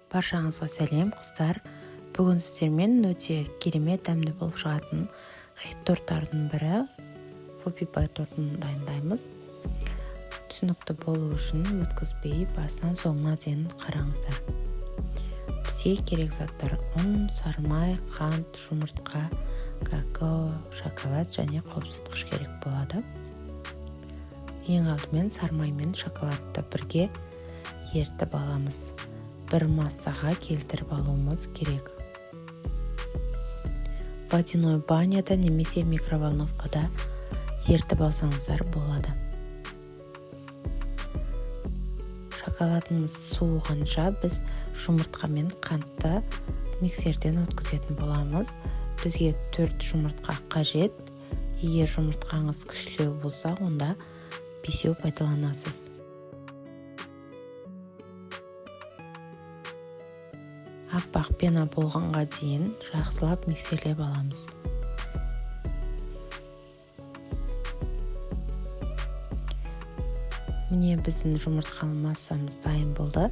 Баршаңызға сәлем қыздар. Бүгін сіздермен өте керемет дәмді болып шығатын хит торттардың бірі Poppy Pie тортын дайындаймыз. Түсінікті болу үшін өткізбей басынан соңына дейін қараңыздар. Бізге керек заттар: ұн, сары май, қант, жұмыртқа, какао, шоколад және қобызытқыш керек болады. Ең алдымен сары май мен шоколадты бірге ертіп аламыз. Бір массаға келтіріп алуымыз керек. Водяной баняда немесе микроволновкада ертіп алсаңыздар болады. Шоколадымыз суығанша біз жұмыртқа мен қантты миксерден өткізетін боламыз. Бізге 4 жұмыртқа қажет. Егер жұмыртқаңыз кішілеу болса, онда 5 пайдаланасыз. Аппақ пена болғанға дейін жақсылап миксерлеп аламыз. Міне біздің жұмыртқалы массамыз дайын болды.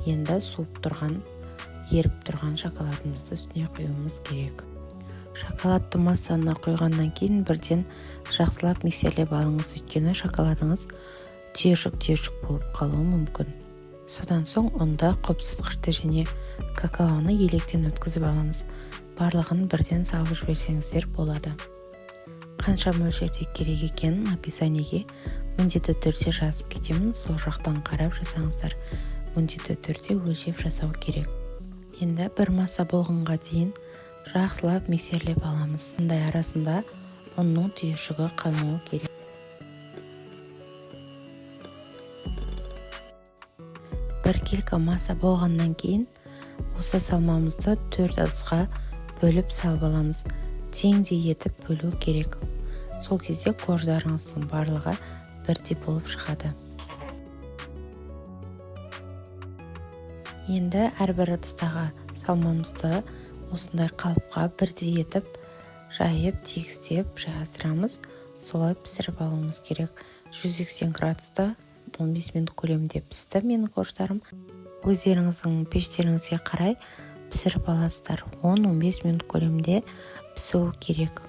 Енді еріп тұрған шоколадымызды үстіне құюымыз керек. Шоколадты массаны құйғаннан кейін бірден жақсылап миксерлеп алыңыз, өйткені шоколадыңыз түйіршік болып қалуы мүмкін. Содан соң ұнды, қобызытқышты және какаоны електен өткізіп аламыз. Барлығын бірден салып жіберсеңіздер болады. Қанша мөлшерде керек екенін описаниеге міндетті түрде жазып кетемін, сол жақтан қарап жасаңыздар. Міндетті түрде өлшеп жасау керек. Енді бір масса болғанға дейін жақсылап миксерлеп аламыз. Сондай арасында ұнның түйіршігі қалмауы керек. Бір келкі масса болғаннан кейін осы салмамызды 4 ыдысқа бөліп салып аламыз. Теңдей етіп бөлу керек. Сол кезде қождарыңыздың барлығы бірдей болып шығады. Енді әрбір ыдыстағы салмамызды осындай қалыпқа бірдей етіп жайып, тегістеп жайғастырамыз. Солай пісіріп алуымыз керек. 180 градуста 15 минут көлемінде пісті менің қождарым. Өздеріңіздің пештеріңізге қарай пісіріп аласыздар. 10-15 минут көлемінде пісуі керек.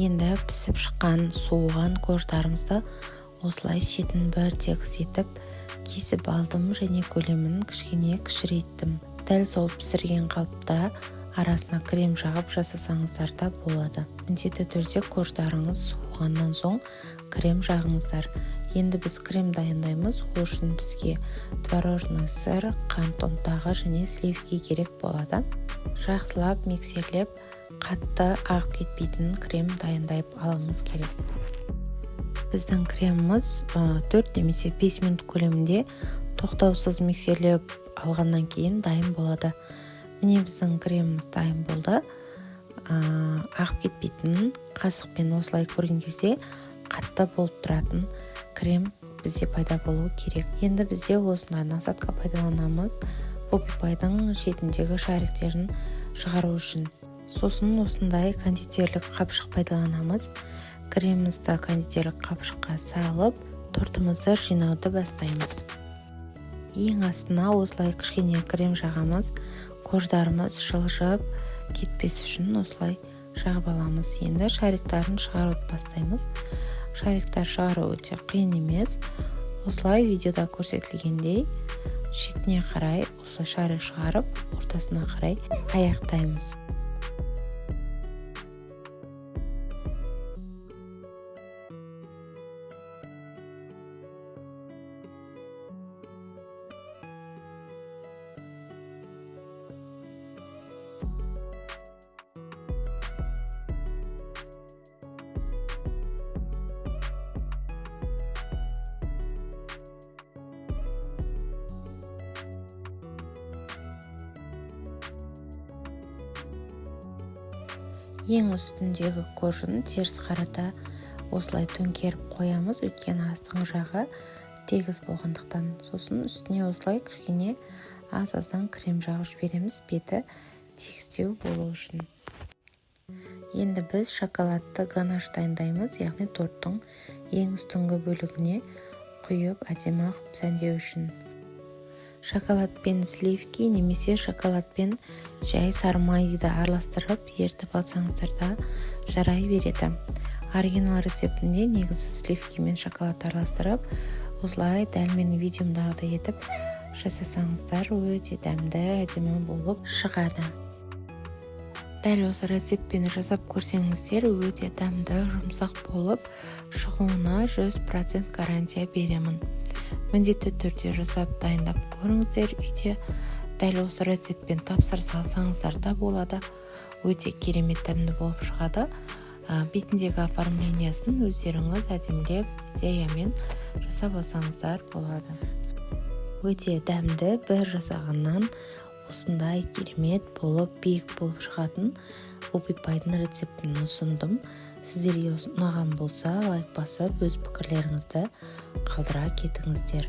Енді пісіп шыққан суыған қождарымызды осылай шетін бір тегіс етіп кесіп алдым және көлемін кішкене кішірейттім. Дәл сол пісірген қалыпта арасына крем жағып жасасаңыздар да болады. Міндетті түрде қождарыңыз суығаннан соң крем жағыңыздар. Енді біз крем дайындаймыз. Ол үшін бізге творожный сыр, қант ұнтағы және сливки керек болады. Жақсылап миксерлеп, қатты ағып кетпейтін крем дайындап алуымыз керек. Біздің креміміз 4 немесе 5 минут көлемінде тоқтаусыз миксерлеп алғаннан кейін дайын болады. Міне біздің креміміз дайын болды. Ағып кетпейтін қасықпен осылай көрген кезде қатты болып тұратын крем бізде пайда болуы керек. Енді бізде осындай насадка пайдаланамыз. Poppy Pie'дің шетіндегі шариктерін шығару үшін. Сосын осындай кондитерлік қапшық пайдаланамыз. Кремімізді кондитерлік қапшыққа салып, тортымызды жинауды бастаймыз. Ең астына осылай кішкене крем жағамыз. Қождарымыз жылжып кетпес үшін осылай жағып аламыз. Енді шариктарын шығаруды бастаймыз. Шариктар шығару өте қиын емес. Осылай видеода көрсетілгендей шетіне қарай осылай шарик шығарып, ортасына қарай аяқтаймыз. Ең үстіндегі қожын теріс қарата осылай төңкеріп қоямыз, өйткені астың жағы тегіс болғандықтан. Сосын үстіне осылай кішкене аз-аздан крем жағып жібереміз, беті тегістеу болу үшін. Енді біз шоколадты ганаш дайындаймыз, яғни торттың ең үстіңгі бөлігіне құйып әдемі қылып сәндеу үшін. Шоколадпен сливки немесе шоколадпен жай сары майды араластырып ертіп алсаңыздар да жарай береді. Оригинал рецептінде негізі сливки мен шоколад араластырып, осылай дәл менің видеомдағыдай етіп жасасаңыздар өте дәмді, әдемі болып шығады. Дәл осы рецептпен жасап көрсеңіздер, өте дәмді, жұмсақ болып шығуына 100% гарантия беремін. Міндетті түрде жасап дайындап көріңіздер үйде. Дәл осы рецептпен тапсырыс алсаңыздар да болады. Өте керемет дәмді болып шығады. Бетіндегі оформлениясын өздеріңіз әдемілеп идеямен жасап алсаңыздар болады. Өте дәмді, бір жасағаннан осындай керемет болып, биік болып шығатын обипайдың рецептін ұсындым. Сіздерге ұнаған болса, лайк басып, өз пікірлеріңізді қалдыра кетіңіздер.